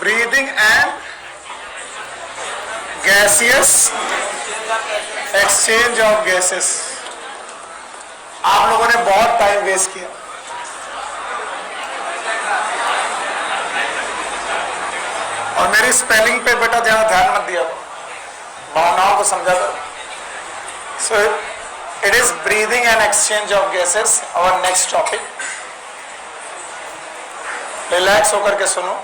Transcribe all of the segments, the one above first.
Breathing and gaseous exchange of gases. आप लोगों ने बहुत टाइम वेस्ट किया। और मेरी स्पेलिंग पे बेटा ज्यादा ध्यान मत दिया, भावनाओं को समझा करो। So it is breathing and exchange of gases, our next topic. Relax होकर के सुनो।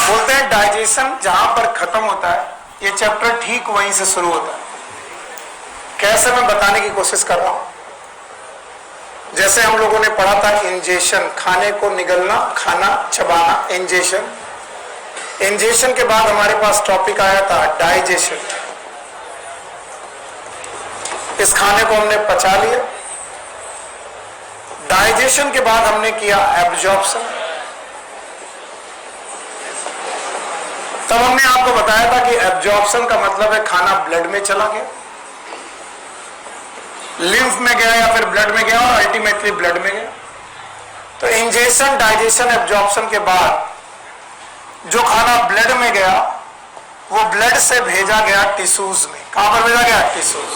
बोलते हैं डाइजेशन जहां पर खत्म होता है, ये चैप्टर ठीक वहीं से शुरू होता है। कैसे, मैं बताने की कोशिश कर रहा हूं। जैसे हम लोगों ने पढ़ा था इंजेशन, खाने को निगलना, खाना चबाना, इंजेशन। इंजेशन के बाद हमारे पास टॉपिक आया था डाइजेशन। इस खाने को हमने पचा लिया। डाइजेशन के बाद हमने किया एब्जॉर्प्शन। तब हमने आपको बताया था कि एब्जॉर्प्शन का मतलब है खाना ब्लड में चला गया, लिम्फ में गया या फिर ब्लड में गया और अल्टीमेटली ब्लड में गया। तो इंजेशन, डाइजेशन, एब्जॉर्प्शन के बाद जो खाना ब्लड में गया वो ब्लड से भेजा गया टिश्यूज में। कहां पर भेजा गया? टिश्यूज।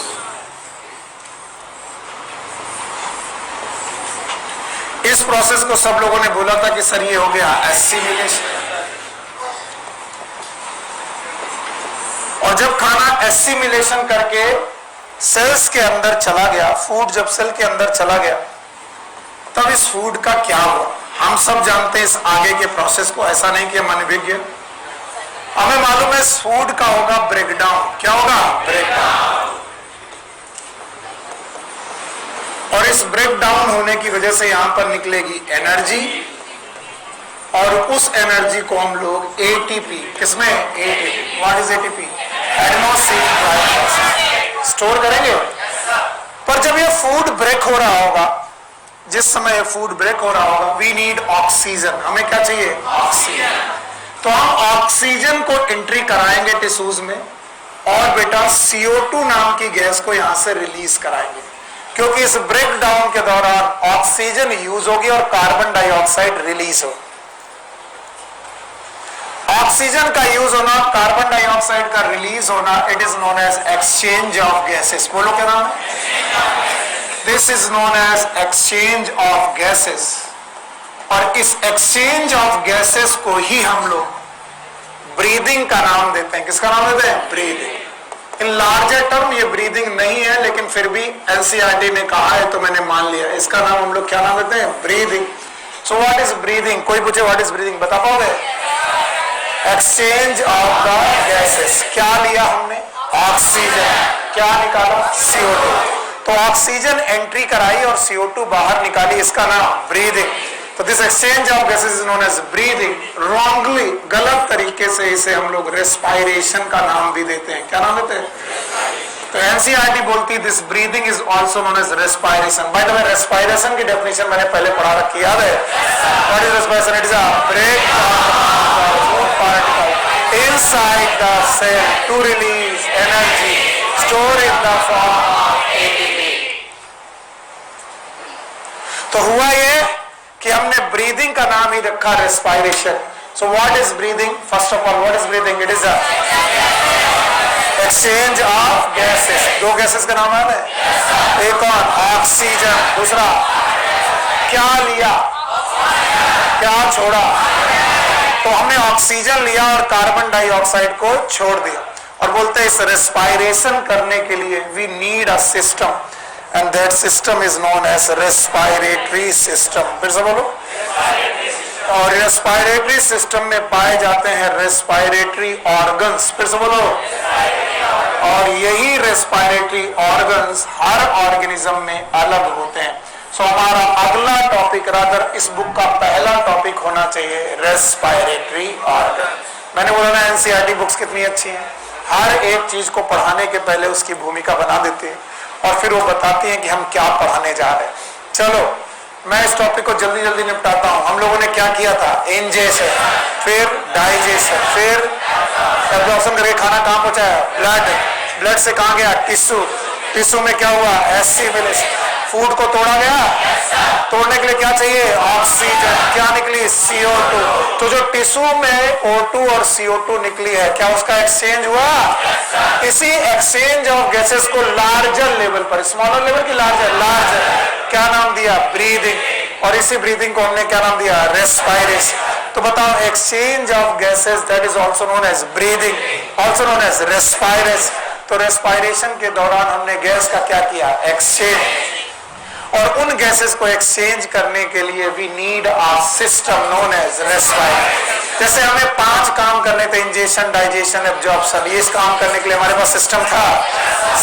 इस प्रोसेस को सब लोगों ने बोला था कि सर ये हो गया एसिमिलेशन। और जब खाना एसिमिलेशन करके सेल्स के अंदर चला गया, फूड जब सेल के अंदर चला गया, तब इस फूड का क्या हुआ? हम सब जानते हैं इस आगे के प्रोसेस को। ऐसा नहीं कि हम अनभिज्ञ, हमें मालूम है इस फूड का होगा ब्रेकडाउन। क्या होगा? ब्रेकडाउन। और इस ब्रेकडाउन होने की वजह से यहां पर निकलेगी एनर्जी, और उस एनर्जी को हम लोग एटीपी, किसमें? ATP. What is ATP? Adenosine store करेंगे। पर जब ये फूड ब्रेक हो रहा होगा, जिस समय ये फूड ब्रेक हो रहा होगा, वी नीड ऑक्सीजन। हमें क्या चाहिए? ऑक्सीजन। तो हम ऑक्सीजन को एंट्री कराएंगे टिश्यूज में, और बेटा CO2 नाम की गैस को यहां से रिलीज कराएंगे, क्योंकि इस ब्रेक डाउन के दौरान ऑक्सीजन यूज होगी और कार्बन डाइऑक्साइड रिलीज हो। ऑक्सीजन का यूज होना, कार्बन डाइऑक्साइड का रिलीज होना, it is known as exchange of gases. बोलो क्या नाम है? This is known as exchange of gases. और इस एक्सचेंज ऑफ गैसेस को ही हम लोग ब्रीदिंग का नाम देते हैं। किसका नाम देते हैं? ब्रीदिंग। इन लार्जर टर्म ये ब्रीदिंग नहीं है, लेकिन फिर भी एनसीईआरटी ने कहा है तो मैंने मान लिया। इसका नाम हम लोग क्या नाम देते हैं? Breathing. So what is breathing? कोई पूछे व्हाट इज ब्रीदिंग, बता पाओगे? Exchange of the gases. क्या लिया हमने? ऑक्सीजन। क्या निकाला? CO2। तो ऑक्सीजन एंट्री कराई और CO2 बाहर निकाली, इसका नाम ब्रीदिंग। तो this exchange of gases is known as breathing. Wrongly, गलत तरीके से इसे हम लोग रेस्पायरेशन का नाम भी देते हैं। क्या नाम देते हैं? तो एनसीईआरटी बोलती है this breathing is also known as respiration. By the way, respiration की डेफिनेशन मैंने पहले पढ़ा रखी, याद है? What is respiration? It is a break particle inside the cell to release energy stored in the form of ATP। तो हुआ ये कि हमने ब्रीदिंग का नाम ही रखा respiration. So what is breathing? First of all, what is breathing? It is a exchange of gases. दो gases का नाम है, एक और ऑक्सीजन, दूसरा क्या लिया? क्या छोड़ा? तो हमने ऑक्सीजन लिया और कार्बन डाइऑक्साइड को छोड़ दिया। और बोलते हैं इस रेस्पायरेशन करने के लिए we need a system, and that system is known as respiratory system. फिर से बोलो। और रेस्पायरेटरी सिस्टम में पाए जाते हैं रेस्पायरेटरी ऑर्गन्स। फिर से बोलो। और यही रेस्पायरेटरी ऑर्गन्स हर ऑर्गेनिज्म में अलग होते हैं। सो हमारा अगला टॉपिक, रादर इस बुक का पहला टॉपिक होना चाहिए रेस्पायरेटरी ऑर्गन। मैंने बोला ना एनसीईआरटी बुक्स कितनी अच्छी हैं, हर एक चीज को पढ़ाने के पहले उसकी भूमिका बना देती है और फिर वो बताती हैं कि हम क्या पढ़ाने जा रहे हैं। चलो मैं इस टॉपिक को जल्दी जल्दी निपटाता हूं। हम लोगों ने क्या किया था? इंजेशन, फिर डाइजेशन, फिर एब्जॉर्प्शन करके खाना कहां पहुंचाया? ब्लड। ब्लड से कहां गया? टिश्यू। टिश्यू में क्या हुआ? एसिमिलेशन। फूड को तोड़ा गया, तोड़ने के लिए क्या चाहिए? ऑक्सीजन। क्या निकली? CO2। तो जो टिश्यू में O2 और CO2 निकली है, क्या उसका एक्सचेंज हुआ? इसी एक्सचेंज ऑफ गैसेस को लार्जर लेवल पर, स्मॉलर लेवल की लार्जर क्या नाम दिया? ब्रीदिंग। और इसी ब्रीदिंग को हमने क्या नाम दिया? रेस्पायरेशन। तो बताओ, exchange of gases that is also known as breathing, also known as respiration. तो रेस्पायरेशन के दौरान हमने गैस का क्या किया? एक्सचेंज। और उन गैसेस को एक्सचेंज करने के लिए we need a system known as respiration. जैसे हमें 5 काम करने थे, इंजेशन, डाइजेशन, एब्जॉर्प्शन। ये इस काम करने के लिए हमारे पास सिस्टम था।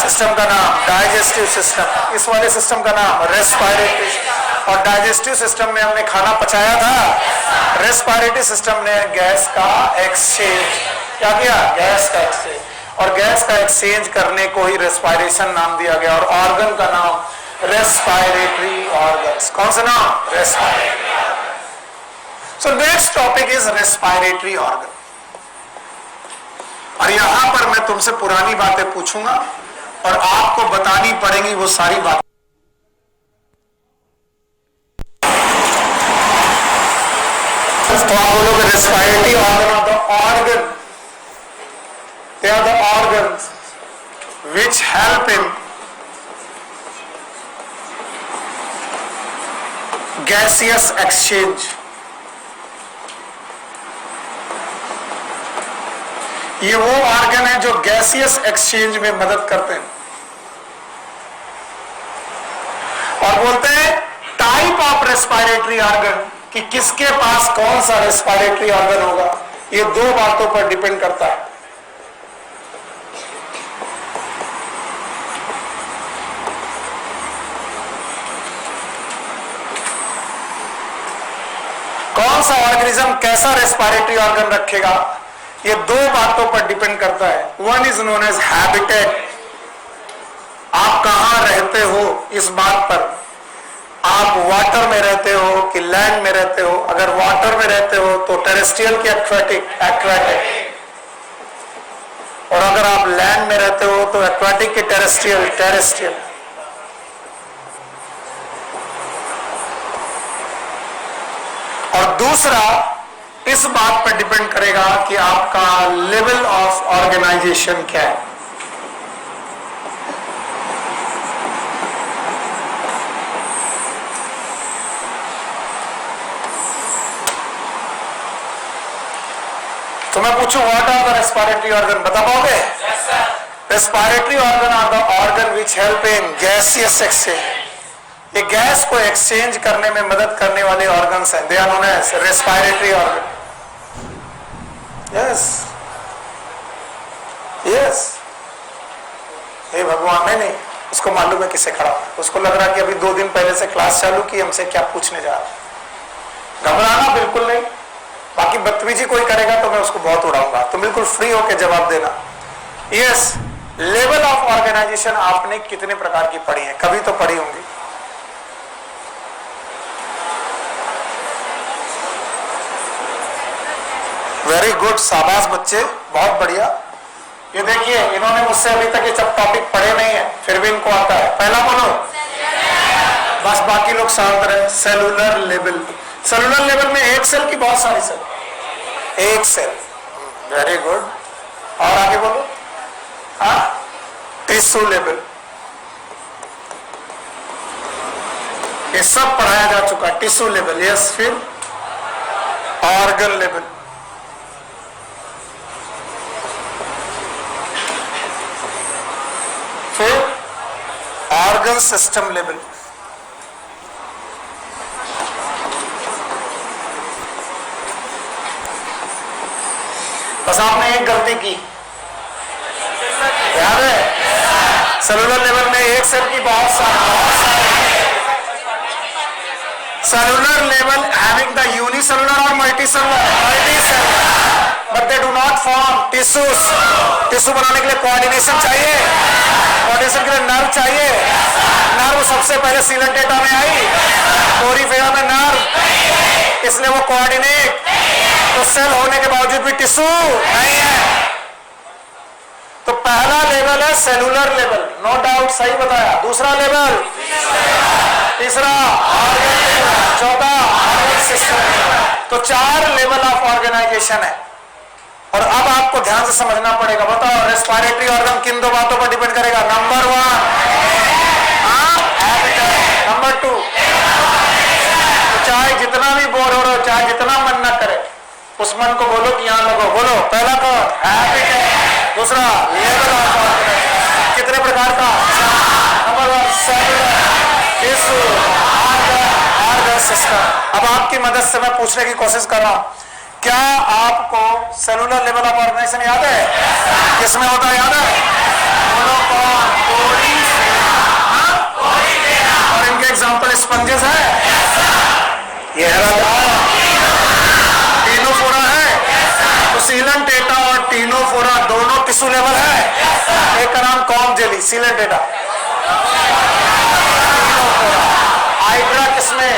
सिस्टम का नाम डाइजेस्टिव सिस्टम, इस वाले सिस्टम का नाम रेस्पायरेटरी। और डाइजेस्टिव सिस्टम में हमने खाना पचाया था, रेस्पायरेटरी सिस्टम ने गैस का एक्सचेंज क्या किया? गैस का एक्सचेंज। और गैस का एक्सचेंज करने को ही रेस्पायरेशन नाम दिया गया। और ऑर्गन का नाम रेस्पायरेटरी ऑर्गन्स। कौन सा नाम? Respiratory. So next topic is respiratory organ. और यहां पर मैं तुमसे पुरानी बातें पूछूंगा और आपको बतानी पड़ेंगी वो सारी बातें। तो आप बोलोगे respiratory organ of the organ, they are the organs which help in gaseous exchange. ये वो ऑर्गन है जो गैसियस एक्सचेंज में मदद करते हैं। और बोलते हैं टाइप ऑफ रेस्पायरेटरी ऑर्गन, कि किसके पास कौन सा रेस्पायरेटरी ऑर्गन होगा, ये 2 बातों पर डिपेंड करता है। कौन सा ऑर्गेनिज्म कैसा रेस्पायरेटरी ऑर्गन रखेगा, ये 2 बातों पर डिपेंड करता है। One is known as habitat, आप कहां रहते हो इस बात पर। आप वाटर में रहते हो कि लैंड में रहते हो। अगर वाटर में रहते हो तो टेरेस्ट्रियल की एक्वाटिक। और अगर आप लैंड में रहते हो तो एक्वाटिक की टेरेस्ट्रियल। और दूसरा इस बात पर डिपेंड करेगा कि आपका लेवल ऑफ ऑर्गेनाइजेशन क्या है। तो मैं पूछूं what are the respiratory organ, बता पाओगे? Respiratory organ are the organ which help in gaseous exchange. ये गैस को एक्सचेंज करने में मदद करने वाले ऑर्गन्स हैं। They are known as respiratory organ. Yes yes. हे भगवान, नहीं, उसको मालूम है किसे खड़ा, उसको लग रहा कि अभी 2 दिन पहले से क्लास चालू की, हमसे क्या पूछने जा रहा। घबराना बिल्कुल नहीं, बाकी बदतमीजी कोई करेगा तो मैं उसको बहुत उड़ाऊंगा। तो बिल्कुल फ्री होकर जवाब देना। यस, लेवल ऑफ ऑर्गेनाइजेशन आपने कितने प्रकार की पढ़ी है? कभी तो पढ़ी होंगी। वेरी गुड, शाबाश बच्चे, बहुत बढ़िया। ये देखिए, इन्होंने मुझसे अभी तक ये सब टॉपिक पढ़े नहीं है, फिर भी इनको आता है। पहला बोलो, बस बाकी लोग शांत रहे। Cellular level. सेलुलर लेवल में एक सेल की बहुत सारी सेल, एक सेल। Very good. और आगे बोलो। टिश्यू लेवल, ये सब पढ़ाया जा चुका। Tissue level, yes. फिर ऑर्गन लेवल, फिर ऑर्गन सिस्टम लेवल, बस आपने एक गलती की, याद है? सेलुलर लेवल में एक सेल की बहुत सारी। Cellular level having the unicellular और multicellular, but they do not form tissues. Tissue बनाने के लिए कोऑर्डिनेशन चाहिए, कोऑर्डिनेशन के लिए नर्व चाहिए। नर्व सबसे पहले सीलन डेटा में आई, कोरीफेरा में नर्व, इसलिए वो कोऑर्डिनेट। तो सेल होने के बावजूद भी टिश्यू नहीं है। तो पहला लेवल है सेलुलर लेवल, नो डाउट, सही बताया। दूसरा लेवल, तीसरा ऑर्गन लेवल, चौथा ऑर्गन सिस्टम। तो 4 लेवल ऑफ ऑर्गेनाइजेशन है। और अब आपको ध्यान से समझना पड़ेगा। बताओ रेस्पिरेटरी ऑर्गन किन 2 बातों पर डिपेंड करेगा? नंबर 1 हैबिटेट, नंबर 2 तो चाहे जितना भी बोर हो रहे हो, चाहे जितना मन ना करे, उस मन को बोलो कि यहां लगो। बोलो पहला कौन? हैबिटेट। दूसरा लेवल ऑफ ऑर्गेनाइजेशन कितने प्रकार का? Number 1 cellular tissue organ system. अब आपकी मदद से मैं पूछने की कोशिश कर रहा हूं, क्या आपको सेलुलर लेवल ऑफ ऑर्गेनाइजेशन याद है? किसमें होता है? याद है? बोलो कौन? और इनके एग्जांपल स्पंजेस है, ये टीनोफोरा है। तो सीलन टेटा और टीनोफोरा दोनों टिश्यू लेवल है। एक का नाम कॉम जेली, सीलन टेटा। हाइड्रा किसमें?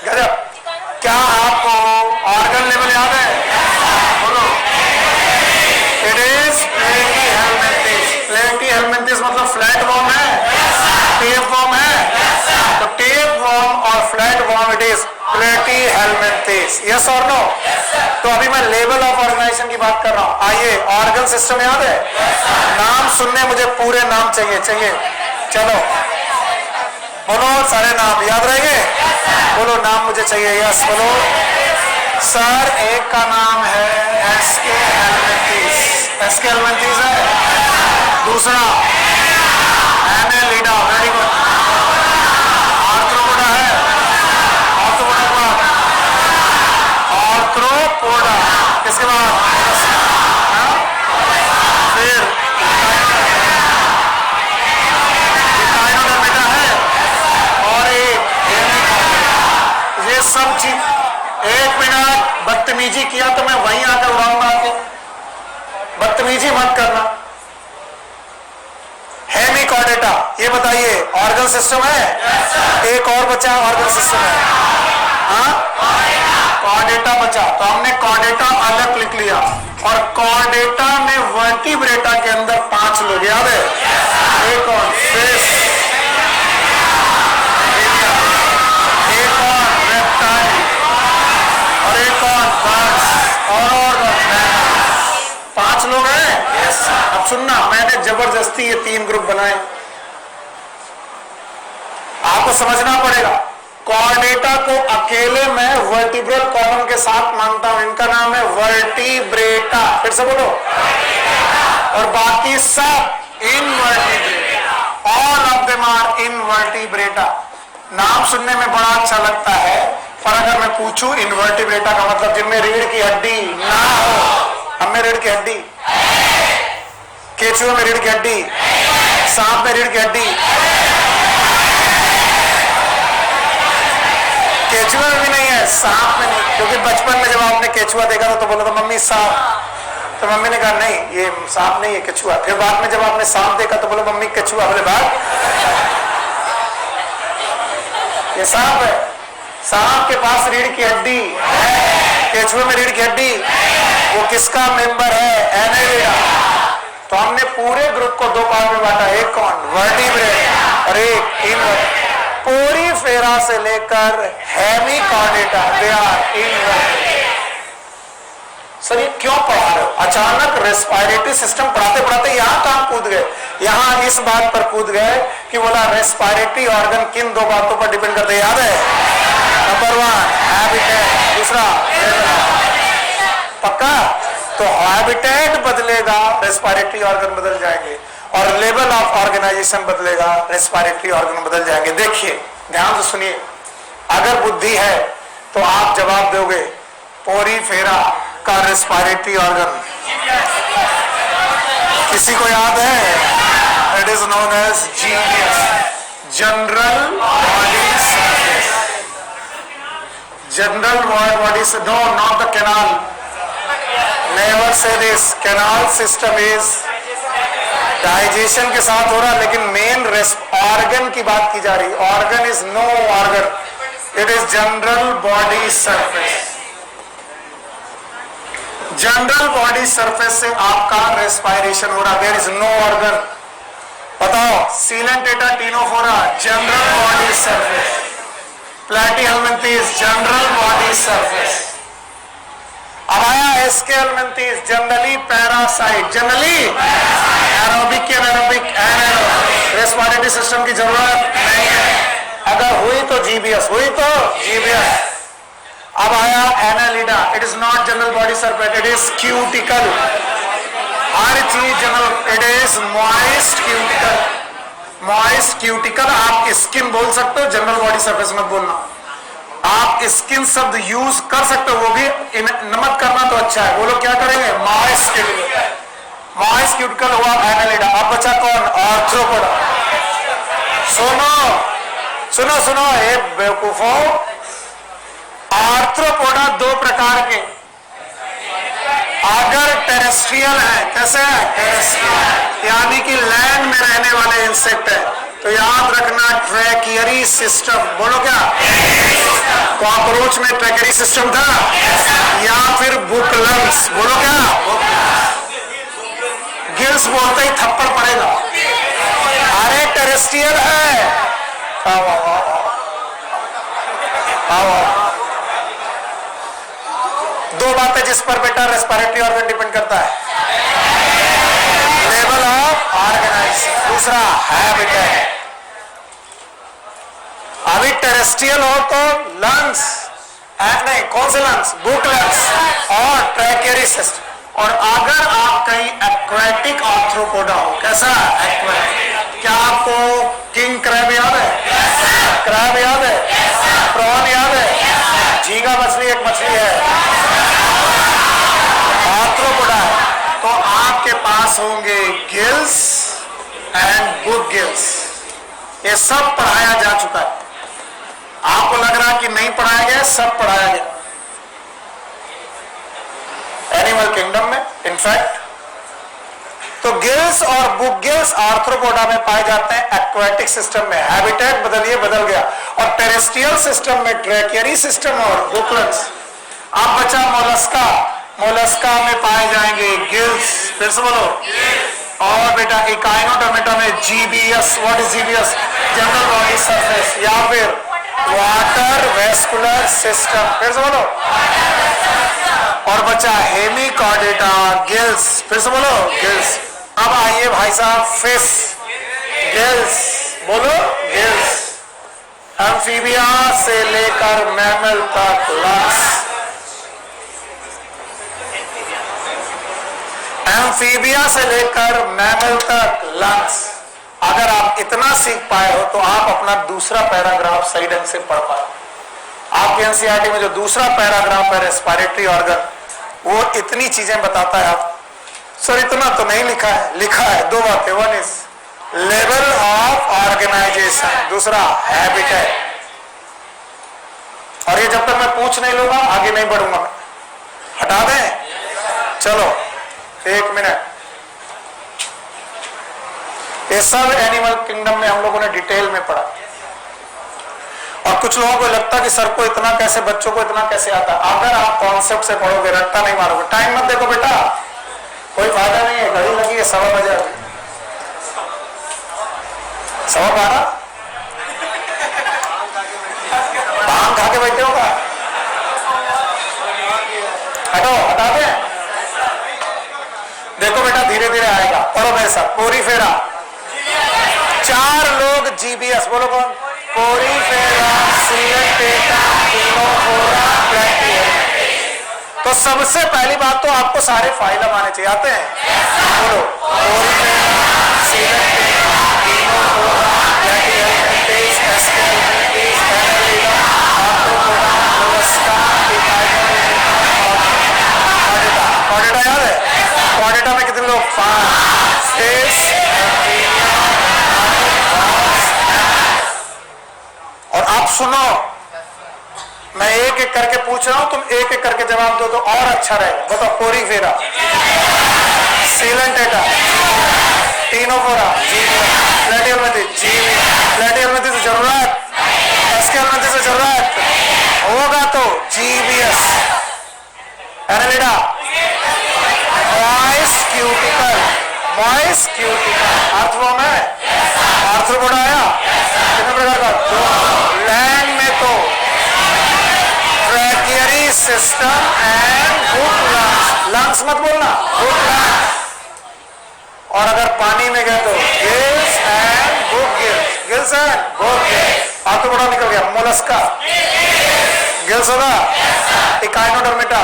गजब। क्या आपको ऑर्गन लेवल याद है? बोलो। It is Platyhelminthes. प्लेटीहेल्मिन्थेस मतलब फ्लैट वॉर्म है, टेप वॉर्म है। तो टेप वॉर्म और flat warm it is Platyhelminthes. Yes और नो? तो अभी मैं लेवल ऑफ ऑर्गेनाइजेशन की बात कर रहा हूं। आइए, ऑर्गन सिस्टम याद है? नाम सुनने मुझे पूरे नाम चाहिए। चलो बोलो, सारे नाम याद रहेंगे? बोलो नाम मुझे चाहिए। यस बोलो। सर एक का नाम है एसके हेल्मिन्थेस। एसके हेल्मिन्थेस है। दूसरा एनेलिडा, वेरी गुड। आर्थ्रोपोडा है। आर्थ्रोपोडा किसके बाद? फिर डायनोडर्मिटा है। और ये सब चीज। 1 मिनट बदतमीजी किया तो मैं वहीं आकर उड़ाऊंगा आपको। बदतमीजी मत करना। हेमिकॉर्डेटा, ये बताइए ऑर्गन सिस्टम है? एक और बचा ऑर्गन सिस्टम है। हाँ, कॉर्डेटा बचा। तो हमने कॉर्डेटा अलग लिख लिया। और कॉर्डेटा में वर्टिब्रेटा के अंदर 5 लोग याद है? एक और फिश, एक और रेप्टाइल, और एक और बर्ड्स, और 5 लोग हैं। अब सुनना, मैंने जबरदस्ती ये 3 ग्रुप बनाए। आपको समझना पड़ेगा। कॉर्डेटा को अकेले मैं वर्टिब्रल कॉलम के साथ मानता हूं। इनका नाम है वर्टिब्रेटा। फिर से बोलो। और बाकी सब invertebrata. All of them are invertebrata. नाम सुनने में बड़ा अच्छा लगता है, पर अगर मैं पूछूं इनवर्टिब्रेटा का मतलब जिनमें रीढ़ की हड्डी ना हो। हम में रीढ़ की हड्डी, केचुए में रीढ़ की हड्डी, सांप में रीढ़ की हड्डी, केचुआ में भी नहीं है, सांप में नहीं। क्योंकि बचपन में जब आपने केचुआ देखा था तो बोला था मम्मी सांप। तो मम्मी ने कहा नहीं ये सांप नहीं है केचुआ। फिर बाद में जब आपने सांप देखा तो बोला मम्मी केचुआ। बोले बाद ये सांप है। सांप के पास रीढ़ की हड्डी है, केचुए में रीढ़ की हड्डी। वो किसका मेंबर है? एनेलिडा। तो हमने पूरे ग्रुप को 2 पार्ट में बांटा। एक कौन? वर्टिब्रेट और एक इनवर्टिब्रेट। पोरीफेरा से लेकर hemichordata they are invertebrate. Sir ये क्यों पढ़ा रहे हो? अचानक रेस्पिरेटरी सिस्टम पढ़ाते पढ़ाते यहां कहां कूद गए? यहां इस बात पर कूद गए कि बोला रेस्पिरेटरी ऑर्गन किन 2 बातों पर डिपेंड करते हैं? याद है? नंबर 1 हैबिटेट, दूसरा पक्का? तो हैबिटेट बदलेगा, रेस्पिरेटरी ऑर्गन बदल जाएंगे। और लेवल ऑफ ऑर्गेनाइजेशन बदलेगा, रेस्पिरेटरी ऑर्गन बदल जाएंगे। देखिए ध्यान से सुनिए। अगर बुद्धि है तो आप जवाब दोगे पोरीफेरा का रेस्पिरेटरी ऑर्गन किसी को याद है? It is known as genius, general body surface. General body से no, not the canal. Never say this. Canal system is digestion के साथ हो रहा, लेकिन मेन ऑर्गन की बात की जा रही। Organ is no organ, it is general body surface. General body surface से आपका रेस्पिरेशन हो रहा। There is no organ. बताओ coelenterata ctenophora general body surface. Platyhelminthes general body surface. अब आया aschelminthes generally parasite, generally aerobic के anaerobic, anaerobic respiratory system की जरूरत नहीं है। अगर हुई तो जीबीएस, हुई तो जीबीएस। अब आया annelida, it is not general body surface, it is cuticle. हर चीज general, it is moist cuticle. Moist cuticle आप स्किन बोल सकते हो, जनरल बॉडी सरफेस मत बोलना। आप स्किन शब्द यूज कर सकते हो, वो भी नमत करना तो अच्छा है। बोलो क्या करेंगे, मॉइस्ट क्यूटिकल। मॉइस्ट क्यूटिकल हुआ एनालिडा। अब बचा कौन, आर्थ्रोपोडा। सुनो सुनो सुनो ये बेवकूफो, आर्थ्रोपोडा दो प्रकार के, अगर टेरेस्ट्रियल है, कैसे है, टेरेस्ट्रियल यानी कि लैंड में रहने वाले इंसेक्ट है, तो याद रखना ट्रैकियरी सिस्टम। बोलो क्या, कॉकरोच में ट्रैकियरी सिस्टम था, या फिर बुकलम्स। बोलो क्या, गिल्स बोलते ही थप्पड़ पड़ेगा। अरे टेरेस्ट्रियल है। आओ दो बातें जिस पर बेटा रेस्पिरेटरी ऑर्गन डिपेंड करता है, लेवल ऑफ ऑर्गेनाइजेशन, दूसरा हैबिटेट। अभी टेरेस्ट्रियल हो तो लंग्स, नहीं कौन से लंग्स, बुक लंग्स और ट्रैकियरी सिस्टम। और अगर आप कहीं एक्वेटिक आर्थ्रोपोडा हो, कैसा एक्वेटिक, क्या आपको किंग क्रैब याद है, क्रैब याद है, प्रॉन याद है, झींगा मछली एक मछली है, आर्थ्रोपोडा है, तो आपके पास होंगे गिल्स एंड बुक गिल्स। ये सब पढ़ाया जा चुका है, आपको लग रहा है कि नहीं पढ़ाया गया, सब पढ़ाया गया एनिमल किंगडम में। इनफैक्ट तो गिल्स और बुक गिल्स आर्थ्रोपोडा में पाए जाते हैं, एक्वेटिक सिस्टम में। हैबिटेट बदलिए, बदल गया। और टेरेस्ट्रियल सिस्टम में ट्रैकियरी सिस्टम और बुकलम्स। अब बचा मोलस्का, मोलस्का में पाए जाएंगे गिल्स, फिर से बोलो, और बेटा इकाइनोडर्मेटा में GBS. What is GBS, general body surface, या फिर वाटर वेस्कुलर सिस्टम, फिर से बोलो, और बचा हेमिकॉर्डेटा, गिल्स, फिर से बोलो, गिल्स। अब आइए भाई साहब, फिश, गिल्स, बोलो गिल्स। एम्फीबिया से लेकर मैमल तक लंग्स, एम्फीबिया से लेकर मैमल तक लंग्स। अगर आप इतना सीख पाए हो तो आप अपना दूसरा पैराग्राफ सही ढंग से पढ़ पाए। आपके एनसीईआरटी में जो दूसरा पैराग्राफ है रेस्पिरेटरी ऑर्गन, वो इतनी चीजें बताता है। आप सर इतना तो नहीं लिखा है, लिखा है दो बातें, one is level of organisation, दूसरा हैबिटेट। और ये जब तक मैं पूछ नहीं लूंगा आगे नहीं बढ़ूंगा मैं। हटा दें, चलो एक मिनट। ये सब एनिमल किंगडम में हम लोगों ने डिटेल में पढ़ा। और कुछ लोगों को लगता है कि सर को इतना कैसे, बच्चों को इतना कैसे आता। अगर आप कॉन्सेप्ट से पढ़ोगे, रट्टा नहीं मारोगे। टाइम मत देखो बेटा, कोई फायदा नहीं है, घड़ी लगी है 12:15 बजे, 12:15 भांग खा के बैठे होगा। हटो, हटा दे। देखो बेटा धीरे धीरे आएगा, पढ़ो मेरे साथ। पोरीफेरा, 4 लोग जीबीएस, बोलो कौन, पोरीफेरा, सिलेक्टेटा, टिनोफोरा, प्लैटिहेल्मिन्थेस। तो सबसे पहली बात तो आपको सारे फाइलम आने चाहिए, आते हैं? बोलो, पोरीफेरा, सिलेक्टेटा, ctenophora, platyhelminthes, aschelminthes, annelida, arthropoda, mollusca, echinodermata, chordata. Chordata याद है? कॉर्डेटा में कितने लोग, 5, फिश, और आप सुनो, मैं एक एक करके पूछ रहा हूं, तुम एक एक करके जवाब दो तो और अच्छा रहेगा। बताओ, पोरीफेरा, सिलेक्टेटा, टिनोफोरा, प्लैटिहेल्मिन्थेस, प्लैटिहेल्मिन्थेस से जरूरत, एस्केहेल्मिन्थेस से जरूरत होगा तो GBS, Annelida, moist cuticle, moist cuticle, arthropoda में, आर्थ्रोपोडा आया कितने प्रकार का, लैंड में तो system and good lungs, lungs मत बोलना, गुड लंग्स। और अगर पानी में गए तो gills and good gills, gills and good gills. आप तो बड़ा निकल गया, मोलस्का गिल्स होगा, इकाइनोडर्मिटा,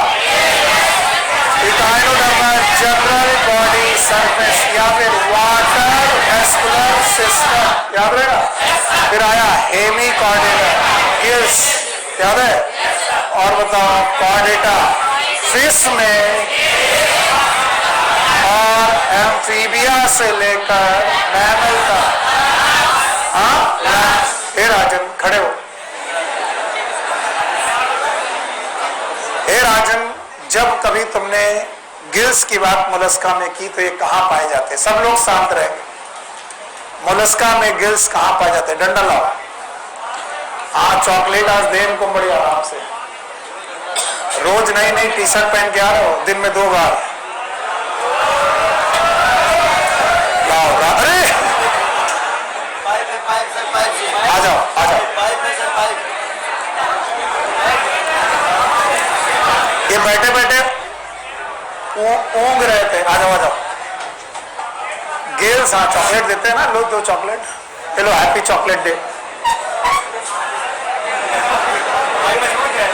इकाइनोडर्मा जनरल बॉडी सरफेस या फिर वाटर वेस्कुलर सिस्टम, याद रहेगा। फिर आया हेमिकॉर्डेटा, गिल्स याद है। और बताओ कॉर्डेटा फिश में और एम्फीबिया से लेकर मैमल का। हाँ, हे राजन खड़े हो। हे राजन, जब कभी तुमने गिल्स की बात मोलस्का में की तो ये कहां पाए जाते? सब लोग शांत रहेंगे। मोलस्का में गिल्स कहां पाए जाते? डंडा लाओ। हाँ, चॉकलेट आज दे इनको बड़ी आराम से। रोज नई नई टी शर्ट पहन के आ रहे हो, दिन में 2 बार लाओ। अरे आ जाओ आ जाओ, ये बैठे बैठे ऊँग रहे थे। आ जाओ आ जाओ। गिल्स, हाँ चॉकलेट देते हैं ना, लो 2 चॉकलेट। चलो हैप्पी चॉकलेट डे।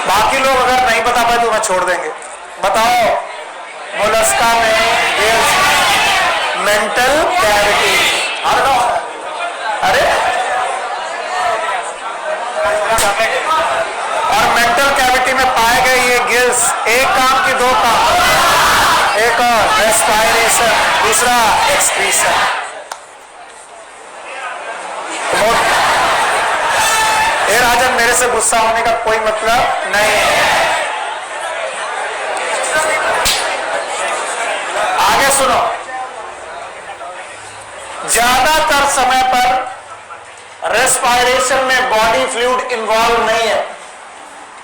बाकी लोग अगर नहीं बता पाए तो मैं छोड़ देंगे। बताओ मोलस्का में गिल्स, मेंटल कैविटी। अरे और मेंटल कैविटी में पाए गए ये गिल्स एक काम की 2 काम। एक और रेस्पायरेशन, दूसरा एक्सक्रीशन। हे राजन, मेरे से गुस्सा होने का कोई मतलब नहीं है। आगे सुनो। ज्यादातर समय पर रेस्पायरेशन में बॉडी फ्लूइड इन्वॉल्व नहीं है,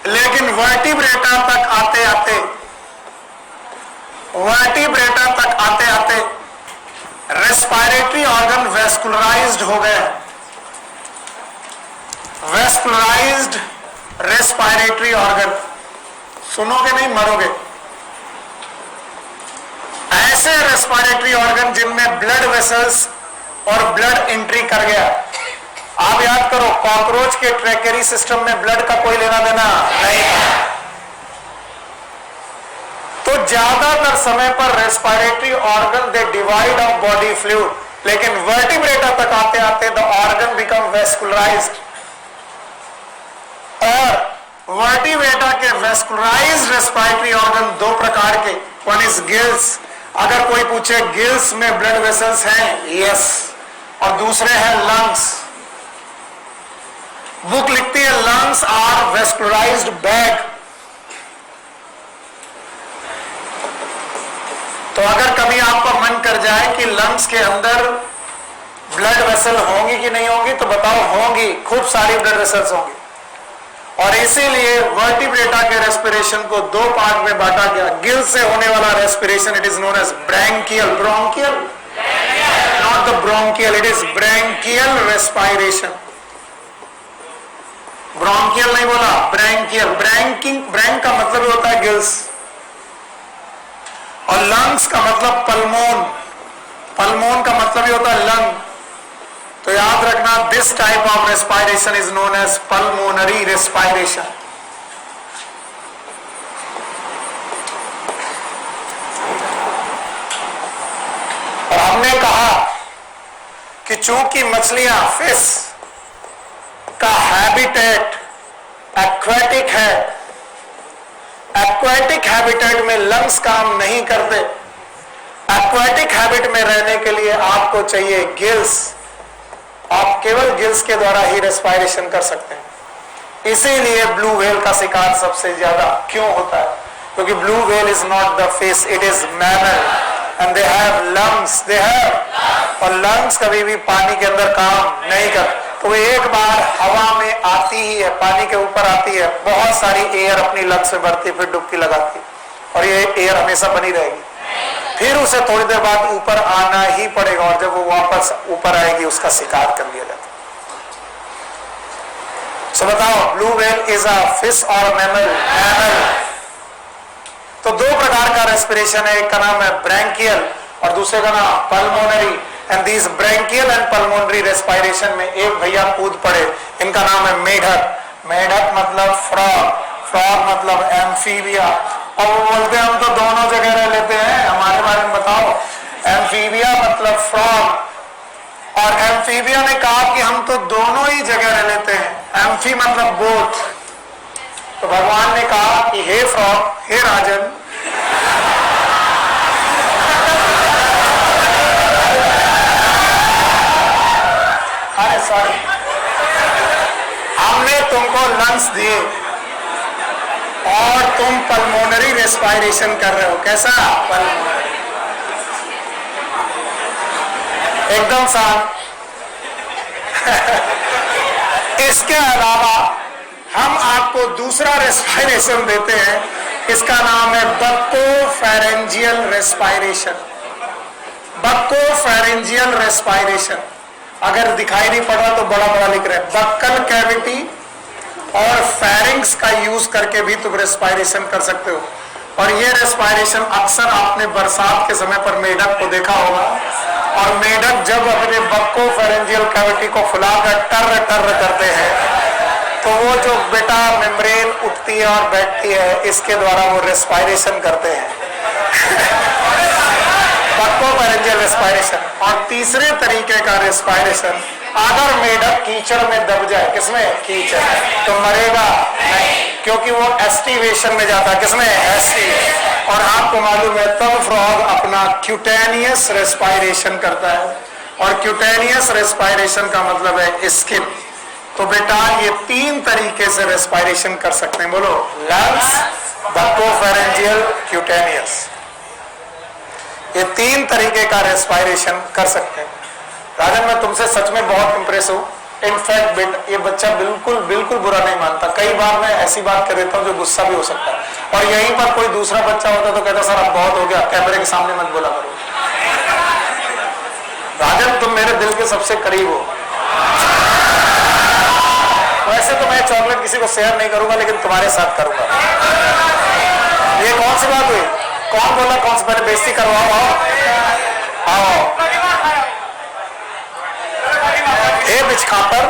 लेकिन वर्टिब्रेटा तक आते आते रेस्पायरेटरी ऑर्गन वेस्कुलराइज्ड हो गए। वेस्कुलराइज्ड रेस्पायरेटरी ऑर्गन, सुनोगे नहीं मरोगे। ऐसे रेस्पायरेटरी ऑर्गन जिनमें ब्लड वेसल्स और ब्लड एंट्री कर गया। आप याद करो, कॉकरोच के ट्रैकेरी सिस्टम में ब्लड का कोई लेना देना नहीं था। तो ज्यादातर समय पर respiratory organ they divide of body fluid, लेकिन वर्टिब्रेटा तक आते आते द ऑर्गन बिकम वेस्कुलराइज्ड। और वर्टिब्रेटा के वेस्कुलराइज्ड रेस्पायरेटरी ऑर्गन 2 प्रकार के, वन इज गिल्स। अगर कोई पूछे गिल्स में ब्लड वेसल्स हैं, यस। और दूसरे हैं लंग्स। बुक लिखती है लंग्स आर वेस्कुलराइज्ड बैग। तो अगर कभी आपका मन कर जाए कि लंग्स के अंदर ब्लड वेसल होंगी कि नहीं होंगी, तो बताओ होंगी, खूब सारी ब्लड वेसल्स होंगी। और इसीलिए वर्टिब्रेटा के रेस्पिरेशन को 2 पार्ट में बांटा गया। गिल से होने वाला respiration it is known as branchial, bronchial not the bronchial, it is branchial respiration. Bronchial नहीं बोला, ब्रैंकियल। ब्रैंक का मतलब होता है गिल्स, और लंग्स का मतलब पल्मोन। पल्मोन का मतलब ही होता है लंग। तो याद रखना, this type of respiration is known as pulmonary respiration. और हमने कहा कि चूंकि मछलियां, फिश का हैबिटेट एक्वेटिक है, एक्वेटिक हैबिटेट में लंग्स काम नहीं करते। एक्वेटिक हैबिट में रहने के लिए आपको चाहिए गिल्स। आप केवल गिल्स के द्वारा ही रेस्पिरेशन कर सकते हैं। इसीलिए ब्लू व्हेल का शिकार सबसे ज्यादा क्यों होता है? क्योंकि blue whale is not the fish, it is mammal and they have lungs, they have. और लंग्स कभी भी पानी के अंदर काम नहीं करते। तो एक बार हवा में आती ही है, पानी के ऊपर आती है, बहुत सारी एयर अपनी लंग्स में भरती, फिर डुबकी लगाती, और ये एयर हमेशा बनी रहेगी। फिर उसे थोड़ी देर बाद ऊपर आना ही पड़ेगा, और जब वो वापस ऊपर आएगी उसका शिकार कर लिया जाता है। सो बताओ, blue whale is a fish और मैमल? मैमल। तो दो प्रकार का रेस्पिरेशन है, एक का नाम है ब्रैंकियल और दूसरे का नाम pulmonary. And this branchial and pulmonary respiration में एक भैया कूद पड़े, इनका नाम है मेढक। मेढक मतलब फ्रॉग, फ्रॉग मतलब एम्फीबिया। और वो बोलते हैं हम तो दोनों जगह रह लेते हैं, हमारे बारे में बताओ। एम्फीबिया मतलब फ्रॉग, और एम्फीबिया ने कहा कि हम तो दोनों ही जगह रह लेते हैं। एम्फी मतलब बोथ। तो भगवान ने कहा कि हे फ्रॉग, हे राजन, अरे सॉरी, हमने तुमको लंग्स दिए और तुम पल्मोनरी रेस्पिरेशन कर रहे हो। कैसा? पल्मोनरी, एकदम शांत। इसके अलावा हम आपको दूसरा रेस्पिरेशन देते हैं, इसका नाम है बक्कोफेरेंजियल रेस्पिरेशन। बक्कोफेरेंजियल रेस्पिरेशन, अगर दिखाई नहीं पड़ रहा तो बड़ा बड़ा लिख रहे हैं। बक्कल कैविटी और फेरिंग्स का यूज करके भी तुम रेस्पिरेशन कर सकते हो। और ये रेस्पिरेशन अक्सर आपने बरसात के समय पर मेढक को देखा होगा, और मेढक जब अपने बक्कोफेरेंजियल कैविटी को फुलाकर टर्र टर्र करते हैं तो वो जो बेटा मेम्ब्रेन उठती है और बैठती है, इसके द्वारा वो रेस्पिरेशन करते हैं। Buccopharyngeal respiration. और तीसरे तरीके का रेस्पिरेशन, अगर मेढक कीचड़ में दब जाए, किसमें? कीचड़, तो मरेगा नहीं, क्योंकि वो एस्टिवेशन में जाता है। किसमें? एस्टिव। और आपको मालूम है तब फ्रॉग अपना क्यूटेनियस रेस्पिरेशन करता है, और क्यूटेनियस रेस्पिरेशन का मतलब है स्किन। तो बेटा ये तीन तरीके से रेस्पिरेशन कर सकते हैं, बोलो। लंग्स, बक्कोफेरेंजियल, क्यूटेनियस, ये तीन तरीके का रेस्पिरेशन कर सकते हैं। राजन मैं तुमसे सच में बहुत इंप्रेस हूं। इनफैक्ट बेटा ये बच्चा बिल्कुल बिल्कुल बुरा नहीं मानता। कई बार मैं ऐसी बात कर देता हूं जो गुस्सा भी हो सकता है, और यहीं पर कोई दूसरा बच्चा होता तो कहता सर अब बहुत हो गया, कैमरे के सामने मत बोला करो। राजन तुम मेरे दिल के सबसे करीब हो। वैसे तो मैं चॉकलेट किसी को शेयर नहीं करूंगा, लेकिन तुम्हारे साथ करूंगा। ये कौन सी बात हुई? कौन बोला? कौन सी? पहले बेइज्जती करवाओ। आओ ए बिचखापर।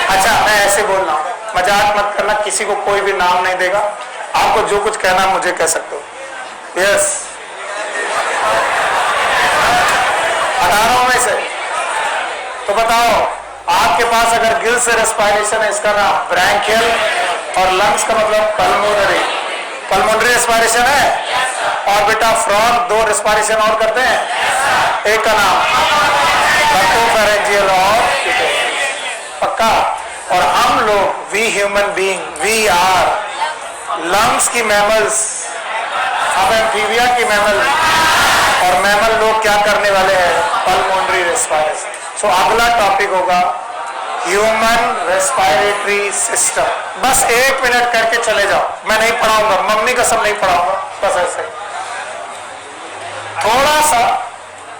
अच्छा मैं ऐसे बोल रहा हूं, मजाक मत करना, किसी को कोई भी नाम नहीं देगा। आपको जो कुछ कहना मुझे कह सकते हो। यस 18 में से तो बताओ, आपके पास अगर गिल से रेस्पिरेशन है, इसका नाम ब्रैंकियल, और लंग्स का मतलब पल्मोनरी। पल्मोनरी रेस्पिरेशन है। और बेटा फ्रॉग दो रेस्पिरेशन और करते हैं, एक का नाम बक्कोफेरेंजियल और पक्का। और हम लोग we human being, we are lungs की मैमल्स, हम एम्फीबिया की मैमल, और मैमल लोग क्या करने वाले हैं? Pulmonary respiration. सो अगला टॉपिक होगा ह्यूमन रेस्पिरेटरी सिस्टम। बस 1 मिनट करके चले जाओ, मैं नहीं पढ़ाऊंगा, मम्मी कसम नहीं पढ़ाऊंगा, बस ऐसे थोड़ा सा।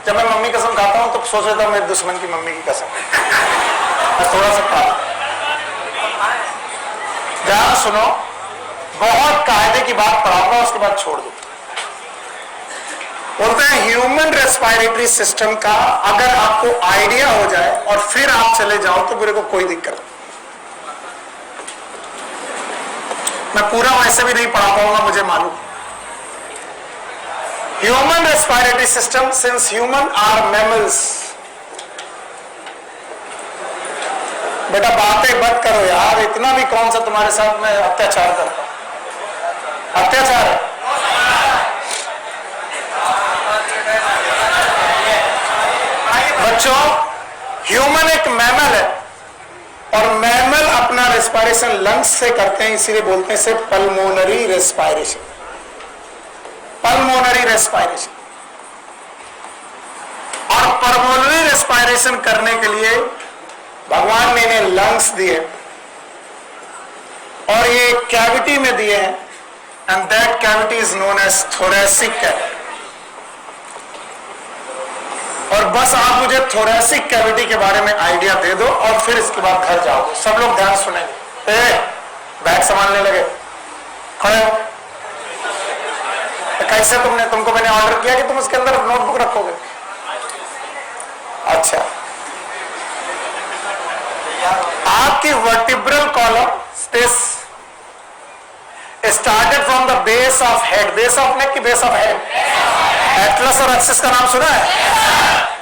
जब मैं मम्मी कसम खाता हूं तो सोच लेता हूं मेरे दुश्मन की मम्मी की कसम। मैं थोड़ा सा पढ़ा, ध्यान सुनो, बहुत कायदे की बात पढ़ाऊंगा, उसके बाद छोड़ दो। बोलते हैं ह्यूमन रेस्पिरेटरी सिस्टम का अगर आपको आइडिया हो जाए और फिर आप चले जाओ तो मेरे को कोई दिक्कत नहीं। मैं पूरा वैसे भी नहीं पढ़ा पाऊंगा, मुझे मालूम। Human respiratory system, since human are mammals. बेटा बातें मत करो यार, इतना भी कौन सा तुम्हारे साथ मैं अत्याचार करता हूं? अत्याचार है। बच्चों ह्यूमन एक मैमल है, और मैमल अपना रेस्पिरेशन लंग्स से करते हैं, इसीलिए बोलते हैं इसे पल्मोनरी रेस्पिरेशन। Pulmonary respiration. और पल्मोनरी रेस्पिरेशन करने के लिए भगवान ने इन्हें लंग्स दिए, और ये कैविटी में दिए हैं, and that cavity is known as thoracic cavity. और बस आप मुझे थोरेसिक कैविटी के बारे में आइडिया दे दो, और फिर इसके बाद घर जाओगे। सब लोग ध्यान सुनेंगे। बैग संभालने लगे। खड़े हो। तो कैसे तुमको मैंने ऑर्डर किया कि तुम उसके अंदर नोटबुक रखोगे? अच्छा, आपकी vertebral column started from the base of head, base of neck की बेस ऑफ हेड, एटलस और एक्सिस का नाम सुना है?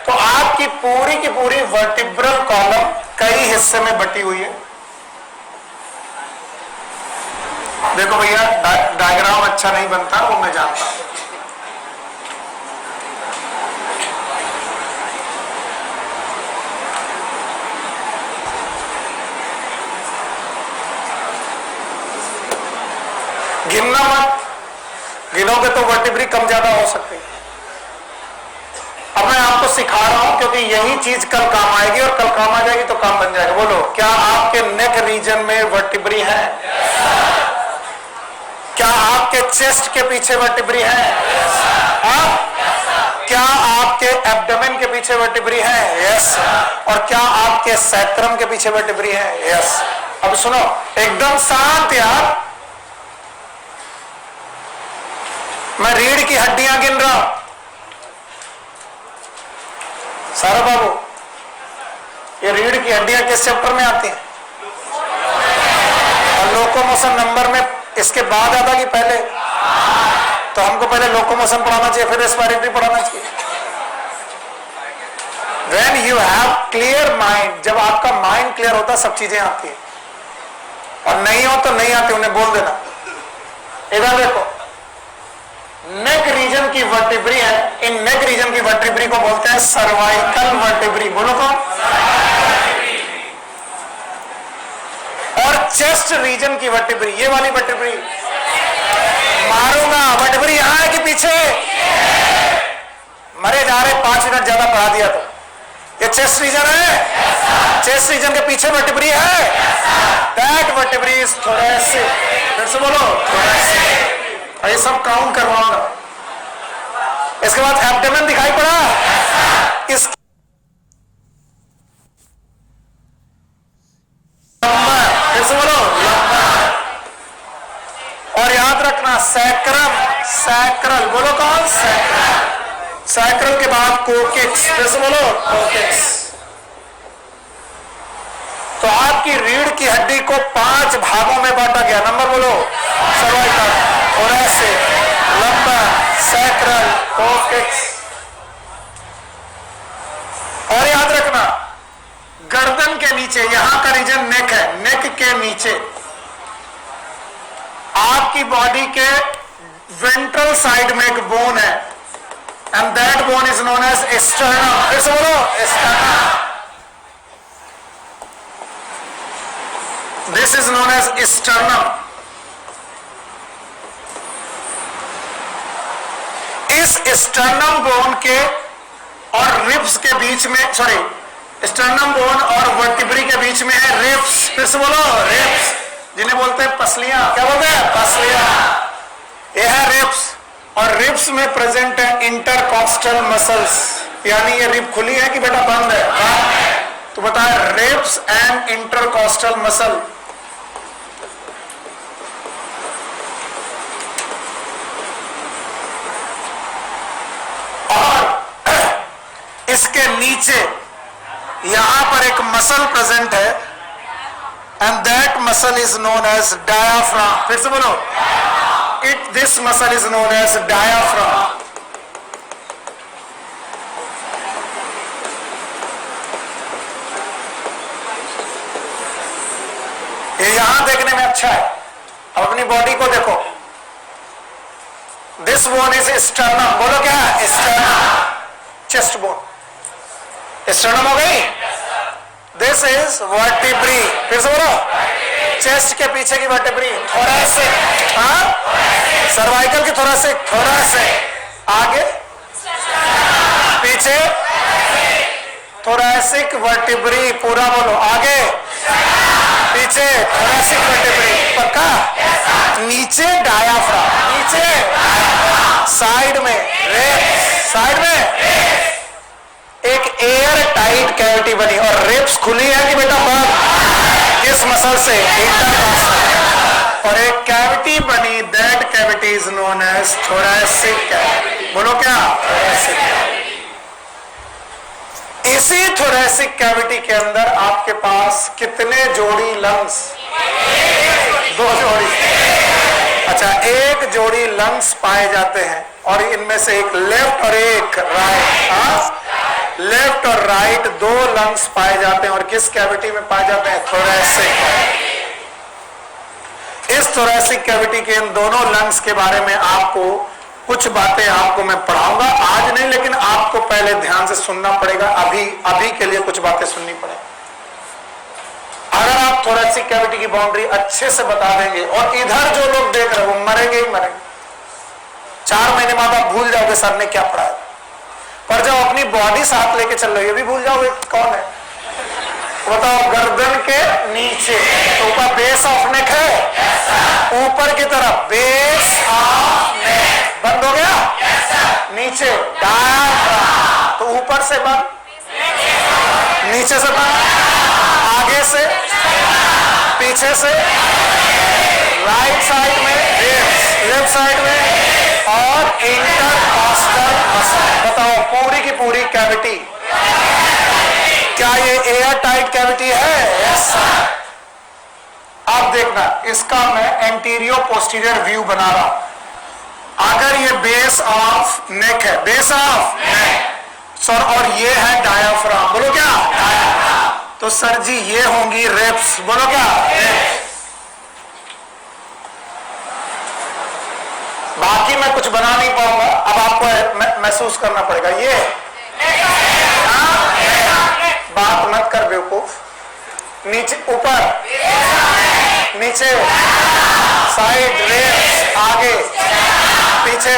तो आपकी पूरी वर्टिब्रल कॉलम कई हिस्से में बटी हुई है। देखो भैया, डायग्राम अच्छा नहीं बनता, वो मैं जानता हूं। गिनना मत, गिनोगे तो वर्टिब्री कम ज्यादा हो सकती है। अब मैं आपको सिखा रहा हूं क्योंकि यही चीज कल काम आएगी, और कल काम आ जाएगी तो काम बन जाएगा। बोलो, क्या आपके नेक रीजन में वर्टिब्री है? क्या आपके चेस्ट के पीछे वर्टिब्री है? क्या आपके एब्डोमेन के पीछे वर्टिब्री है? यस। और क्या आपके सैक्रम के पीछे वर्टिब्री है? यस। अब सुनो, एकदम शांत यार, मैं रीढ़ की हड्डियां गिन रहा हूं। सारा बाबू, ये रीढ़ की हड्डियां किस चैप्टर में आती हैं? और लोकोमोशन नंबर में इसके बाद आता कि पहले? तो हमको पहले लोकोमोशन पढ़ाना चाहिए, फिर रेस्पिरेटरी पढ़ाना चाहिए। When you have clear mind, जब आपका माइंड क्लियर होता है सब चीजें आती है, और नहीं हो तो नहीं आती, उन्हें बोल देना। इधर देखो, नेक रीजन की वर्टिब्री है, इन नेक रीजन की वर्टिब्री को बोलते हैं सर्वाइकल वर्टिब्री। बोलो कौन? और चेस्ट रीजन की वर्टिब्री, ये वाली वर्टिब्री, मारूंगा, वर्टिब्री यहां है कि पीछे? मरे जा रहे, 5 मिनट ज्यादा पढ़ा दिया तो। ये चेस्ट रीजन है, चेस्ट रीजन के पीछे वर्टिब्री है, दैट वर्टिब्री इज थोरेसिक। फिर से बोलो, थोरेसिक। ये सब काउंट करवाऊंगा। इसके बाद एब्डोमेन दिखाई पड़ा, इस फिर से बोलो, और याद रखना सैक्रम, सैक्रल, बोलो कौन? सैक्रल। सैक्रल के बाद कोकिक्स, फिर से बोलो, कोकिक्स। तो आपकी रीढ़ की हड्डी को 5 भागों में बांटा गया। नंबर बोलो, सर्वाइकल, थोरेसिक, लंबर, सैक्रल, कोकिक्स। और याद रखना, गर्दन के नीचे, यहां का रीजन नेक है, नेक के नीचे आपकी बॉडी के वेंट्रल साइड में एक बोन है, and that bone is known as sternum. फिर से बोलो, sternum. This is known as sternum. इस स्टर्नम बोन के और रिब्स के बीच में, सॉरी, स्टर्नम बोन और वर्टिब्री के बीच में है रिब्स। फिर से बोलो, रिब्स, जिन्हें बोलते हैं पसलियां। क्या बोलते हैं? पसलियां। यह है रिब्स, और रिब्स में प्रेजेंट है इंटरकॉस्टल मसल्स। यानी ये रिब खुली है कि बेटा बंद है? तो बताए, रिब्स एंड इंटरकॉस्टल मसल। इसके नीचे यहां पर एक मसल प्रेजेंट है, and that muscle is known as diaphragm. फिर से बोलो, this muscle is known as diaphragm. ये यहां देखने में अच्छा है, अब अपनी बॉडी को देखो। This bone is sternum. बोलो क्या? Sternum, chest bone. स्टर्नम हो गई। This is vertebrae. फिर से बोलो, चेस्ट के पीछे की वर्टिब्री, थोरेसिक। हाँ, सर्वाइकल की थोरेसिक, थोरेसिक। आगे पीछे थोरेसिक वर्टिब्री, पूरा बोलो। आगे पीछे थोरेसिक वर्टिब्री, पक्का? नीचे डायाफ्राम, नीचे साइड में रिब्स, साइड में एक एयर टाइट कैविटी बनी, और रिब्स खुली है कि बेटा बंद? किस मसल से? इंटरकॉस्टल। और एक कैविटी बनी, that cavity is known as thoracic cavity. बोलो क्या? Thoracic cavity. इसी थोरैसिक कैविटी के अंदर आपके पास कितने जोड़ी लंग्स? 2 जोड़ी। अच्छा, एक जोड़ी लंग्स पाए जाते हैं और इनमें से एक लेफ्ट और एक राइट। लेफ्ट और राइट 2 लंग्स पाए जाते हैं और किस कैविटी में पाए जाते हैं? थोरैसिक। इस थोरैसिक कैविटी के इन दोनों लंग्स के बारे में आपको कुछ बातें आपको मैं पढ़ाऊंगा, आज नहीं, लेकिन आपको पहले ध्यान से सुनना पड़ेगा। अभी के लिए कुछ बातें सुननी पड़ेगी। अगर आप थोरैसिक कैविटी की बाउंड्री अच्छे से बता देंगे, और इधर जो लोग देख रहे हैं वो मरेंगे ही मरेंगे। 4 महीने बाद आप भूल जाओगे सर ने क्या पढ़ाया, पर जब अपनी बॉडी साथ लेके चल रही है भी भूल जाओगे कौन है। बताओ, गर्दन के नीचे तो ऊपर बेस ऑफ नेक है, ऊपर की तरफ बेस ऑफ नेक बंद हो गया, नीचे डायफ्राम, तो ऊपर से बंद, नीचे से बंद, आगे से, पीछे से, राइट साइड में, लेफ्ट साइड में, और इंटरकॉस्टल मसल। बताओ, पूरी की पूरी कैविटी, क्या ये एयर टाइट कैविटी है? यस। अब देखना, इसका मैं एंटीरियर पोस्टीरियर व्यू बना रहा हूं। अगर ये बेस ऑफ नेक है, बेस ऑफ नेक सर, और ये है डायाफ्राम, बोलो क्या? डायाफ्राम। तो सर जी ये होंगी रिब्स, बोलो क्या? बाकी मैं कुछ बना नहीं पाऊंगा, अब आपको महसूस करना पड़ेगा। ये बात मत कर बेवकूफ। नीचे, ऊपर, नीचे, साइड, रिब्स, आगे, पीछे।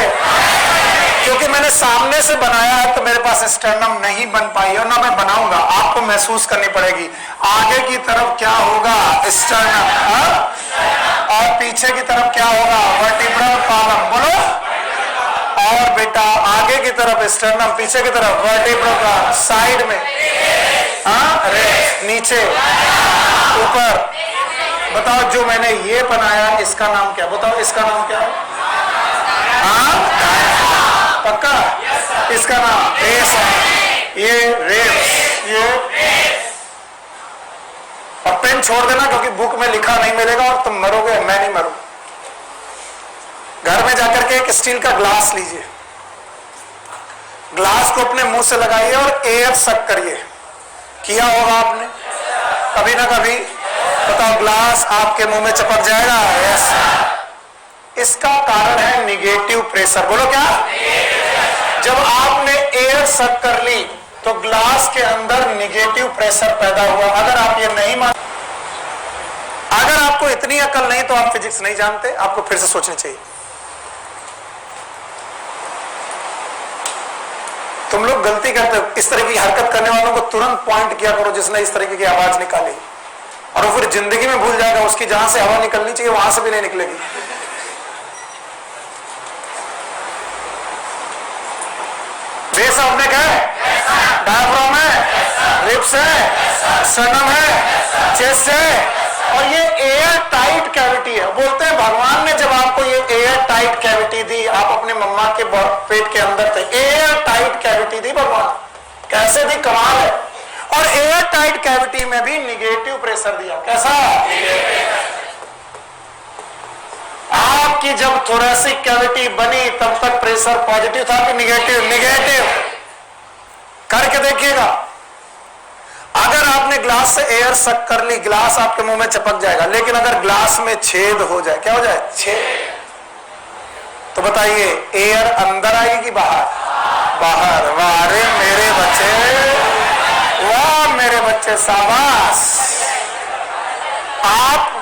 क्योंकि मैंने सामने से बनाया है तो मेरे पास स्टर्नम नहीं बन पाई और ना मैं बनाऊंगा, आपको महसूस करनी पड़ेगी। आगे की तरफ क्या होगा? स्टर्नम, और पीछे की तरफ क्या होगा? वर्टिब्रल कॉलम, बोलो। और बेटा आगे की तरफ स्टर्नम, पीछे की तरफ वर्टिब्रल कॉलम, साइड में नीचे, ऊपर। बताओ, जो मैंने ये बनाया इसका नाम क्या? बताओ, इसका नाम क्या है? पक्का? इसका नाम बेस है, ये रिब्स, ये। अब पेन छोड़ देना क्योंकि बुक में लिखा नहीं मिलेगा और तुम मरोगे, मैं नहीं मरूंगा। घर में जाकर के एक स्टील का ग्लास लीजिए, ग्लास को अपने मुंह से लगाइए और एयर सक करिए। किया होगा आपने कभी ना कभी? बताओ, ग्लास आपके मुंह में चिपक जाएगा? यस। इसका कारण है निगेटिव प्रेशर, बोलो क्या? जब आपने एयर सक कर ली तो ग्लास के अंदर निगेटिव प्रेशर पैदा हुआ। अगर आप ये नहीं मान, अगर आपको इतनी अकल नहीं तो आप फिजिक्स नहीं जानते, आपको फिर से सोचनी चाहिए। तुम लोग गलती करते हो, इस तरह की हरकत करने वालों को तुरंत पॉइंट किया करो जिसने इस तरीके की आवाज निकाली, और वो फिर जिंदगी में भूल जाएगा उसकी जहां से हवा निकलनी चाहिए वहां से भी नहीं निकलेगी। बेस ऑफ नेक है, डायफ्राम है, रिब्स है, स्टर्नम है, चेस्ट है, और ये एयर टाइट कैविटी है। बोलते हैं भगवान ने जब आपको ये एयर टाइट कैविटी दी, आप अपने मम्मा के पेट के अंदर थे, एयर टाइट कैविटी दी भगवान। कैसे दी? कमाल है। और एयर टाइट कैविटी में भी निगेटिव प्रेशर दिया। कैसा? आपकी जब थोरैसिक कैविटी बनी तब तक प्रेशर पॉजिटिव था कि निगेटिव? निगेटिव। करके देखिएगा, अगर आपने ग्लास से एयर सक कर ली, ग्लास आपके मुंह में चिपक जाएगा, लेकिन अगर ग्लास में छेद हो जाए, क्या हो जाए? छेद। तो बताइए, एयर अंदर आएगी कि बाहर? बाहर। वाह रे मेरे बच्चे, वाह मेरे बच्चे, शाबाश। आप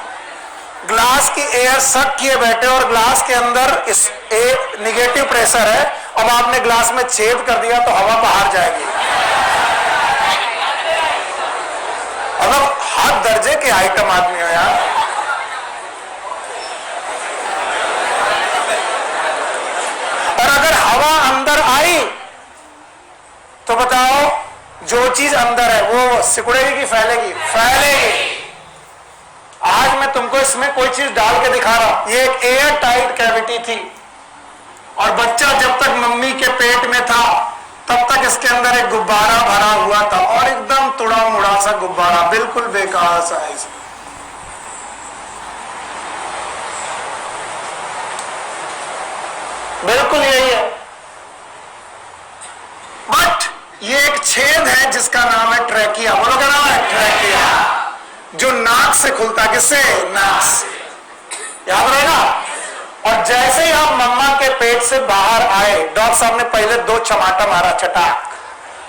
ग्लास की एयर सक किए बैठे और ग्लास के अंदर इस निगेटिव प्रेशर है, अब आपने ग्लास में छेद कर दिया तो हवा बाहर जाएगी। मतलब हर दर्जे के आइटम आदमी हो यार। और अगर हवा अंदर आई तो बताओ, जो चीज अंदर है वो सिकुड़ेगी कि फैलेगी? फैलेगी। आज मैं तुमको इसमें कोई चीज डाल के दिखा रहा हूं। ये एक एयर टाइट कैविटी थी और बच्चा जब तक मम्मी के पेट में था तब तक इसके अंदर एक गुब्बारा भरा हुआ था और एकदम तुड़ा मुड़ा सा गुब्बारा, बिल्कुल बेकार साइज। बिल्कुल यही है। बट ये एक छेद है जिसका नाम है ट्रैकिया। बोलो क्या नाम है? ट्रैकिया, जो नाक से खुलता है। किससे? नाक से। याद रहेगा। और जैसे ही आप मम्मा के पेट से बाहर आए, डॉक्टर साहब ने पहले 2 चमाटा मारा, चटाक,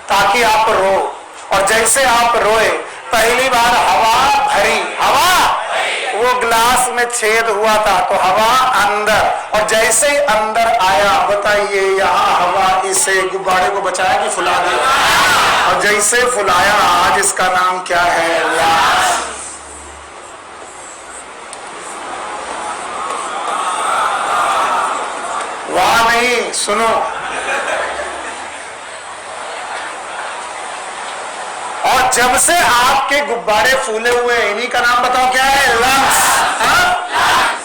ताकि आप रो। और जैसे आप रोए, पहली बार हवा भरी, हवा, वो ग्लास में छेद हुआ था तो हवा अंदर, और जैसे ही अंदर आया, बताइए यहां हवा इसे गुब्बारे को बचाया कि फुला दिया? और जैसे फुलाया, आज इसका नाम क्या है? लंग्स। वहां नहीं, सुनो। और जब से आपके गुब्बारे फूले हुए, इन्हीं का नाम बताओ क्या है? लंग्स।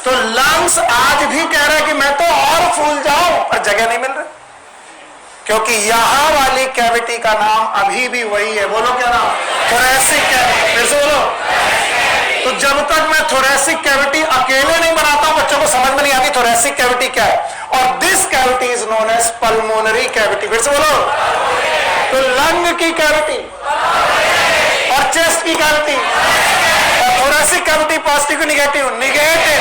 तो लंग्स आज भी कह रहा है कि मैं तो और फूल जाऊं, पर जगह नहीं मिल रही, क्योंकि यहां वाली कैविटी का नाम अभी भी वही है। बोलो क्या नाम? Thoracic cavity. फिर से बोलो। तो जब तक मैं थोरैसिक कैविटी अकेले नहीं बनाता हूं, बच्चों को समझ में नहीं आती थोरैसिक कैविटी क्या है। और this cavity is known as pulmonary cavity. फिर से बोलो। तो लंग की कैविटी और चेस्ट की कैविटी और थोरैसिक कैविटी पॉजिटिव की निगेटिव? निगेटिव।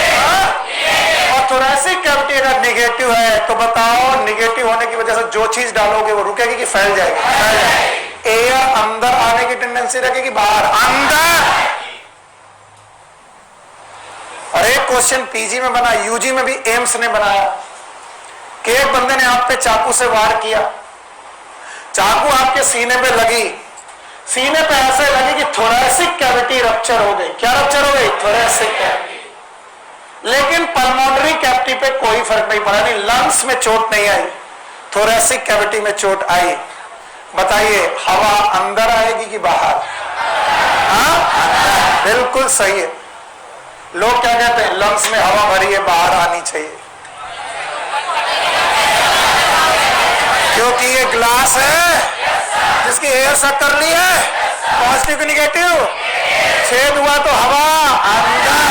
और थोरैसिक कैविटी अगर निगेटिव है तो बताओ, निगेटिव होने की वजह से जो चीज डालोगे वो रुकेगी कि फैल जाएगी? फैल जाएगी। एयर अंदर आने की टेंडेंसी रखेगी, बाहर? अंदर। और एक क्वेश्चन पीजी में बना, यूजी में भी एम्स ने बनाया कि एक बंदे ने आप पे चाकू से वार किया, चाकू आपके सीने पे लगी, सीने पे ऐसे लगी कि थोरैसिक कैविटी रप्चर हो गई। क्या रप्चर हो गई? Thoracic cavity. लेकिन पल्मोनरी कैविटी पे कोई फर्क नहीं पड़ा, नहीं लंग्स में चोट नहीं आई, थोरैसिक कैविटी में चोट आई। बताइए हवा अंदर आएगी कि बाहर? हाँ, बिल्कुल सही है। लोग क्या कहते हैं? लंग्स में हवा भरी है, बाहर आनी चाहिए, क्योंकि ये ग्लास है जिसकी एयर सक कर ली है, पॉजिटिव की निगेटिव, छेद हुआ तो हवा अंदर,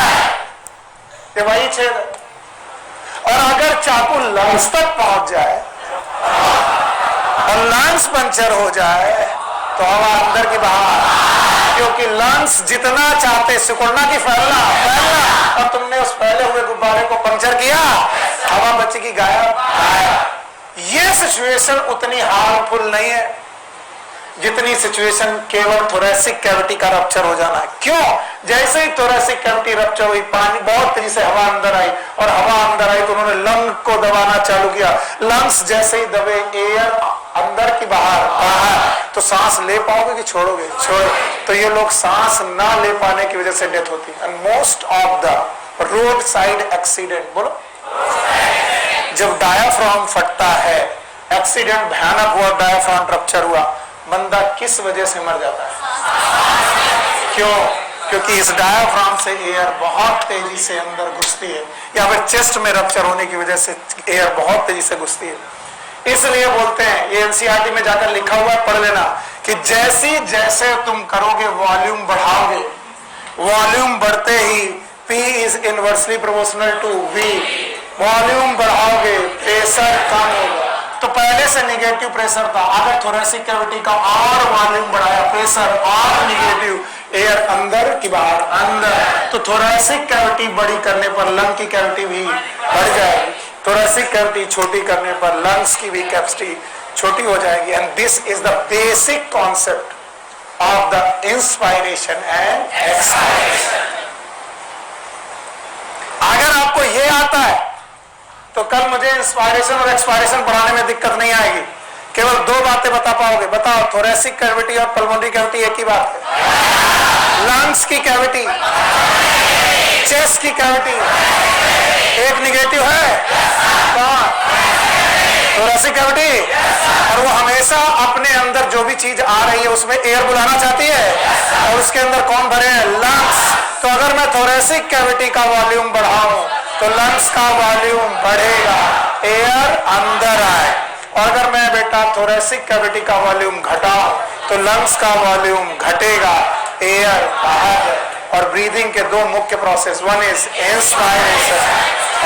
ये वही छेद है। और अगर चाकू लंग्स तक पहुंच जाए और लंग्स पंचर हो जाए तो हवा अंदर की बाहर, क्योंकि लंग्स जितना चाहते सिकुड़ना की फैलना, और तुमने उस फैले हुए गुब्बारे को पंचर किया, हवा बची की गायब। ये सिचुएशन उतनी हार्मफुल नहीं है जितनी सिचुएशन केवल थोरैसिक कैविटी का रप्चर हो जाना है। क्यों? जैसे ही थोरैसिक कैविटी रप्चर हुई, पानी बहुत तेजी से हवा अंदर आई, और हवा अंदर आई तो उन्होंने लंग को दबाना चालू किया। लंग्स जैसे ही दबे, एयर अंदर की बाहर, बाहर, तो सांस ले पाओगे कि छोड़ोगे? छोड़। तो ये लोग सांस ना ले पाने की वजह से डेथ होती है। And most of the road side accident, बोलो, जब डायाफ्राम फटता है, एक्सीडेंट भयानक हुआ, डायाफ्राम रप्चर हुआ, बंदा किस वजह से मर जाता है? क्यों? क्योंकि इस डायाफ्राम से एयर बहुत तेजी से अंदर घुसती है, या फिर चेस्ट में रप्चर होने की वजह से एयर बहुत तेजी से घुसती है। इसलिए बोलते हैं, ये एनसीईआरटी में जाकर लिखा हुआ है, पढ़ लेना, कि जैसे जैसे तुम करोगे वॉल्यूम बढ़ाओगे, वॉल्यूम बढ़ते ही P is inversely proportional to V, volume बढ़ाओगे प्रेशर कम होगा। तो पहले से निगेटिव प्रेशर था, अगर थोरैसिक कैविटी का और वॉल्यूम बढ़ाया, प्रेशर और निगेटिव, एयर अंदर की बाहर, अंदर, तो थोरैसिक कैविटी बड़ी करने पर लंग की कैविटी भी बढ़ जाएगी, थोरैसिक कैविटी छोटी करने पर लंग्स की भी कैपेसिटी छोटी हो जाएगी। And this is the basic concept of the inspiration and expiration. अगर आपको ये आता है तो कल मुझे इंस्पायरेशन और एक्सपायरेशन बढ़ाने में दिक्कत नहीं आएगी। केवल 2 बातें बता पाओगे। बताओ, थोरैसिक कैविटी और पल्मोनरी कैविटी एक ही बात है। लंग्स की कैविटी, चेस्ट की कैविटी, एक निगेटिव है, कौन? Thoracic cavity. और वो हमेशा अपने अंदर जो भी चीज आ रही है उसमें एयर बुलाना चाहती है, और उसके अंदर कौन भरे हैं? लंग्स। तो अगर मैं थोरैसिक थोरेसिक कैविटी का वॉल्यूम बढ़ाऊं तो लंग्स का वॉल्यूम बढ़ेगा, एयर अंदर आए। और अगर मैं बेटा थोरेसिक कैविटी का वॉल्यूम घटाऊं तो लंग्स का वॉल्यूम घटेगा, एयर बाहर जाए। और ब्रीदिंग के दो मुख्य process, one is inspiration,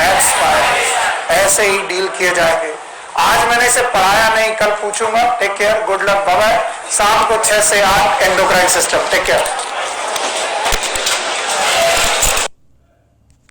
expiration, ऐसे ही डील किए जाएंगे। आज मैंने इसे पढ़ाया नहीं, कल पूछूंगा। Take care, good luck, bye bye. शाम को 6 से 8 एंडोक्राइन सिस्टम। Take care.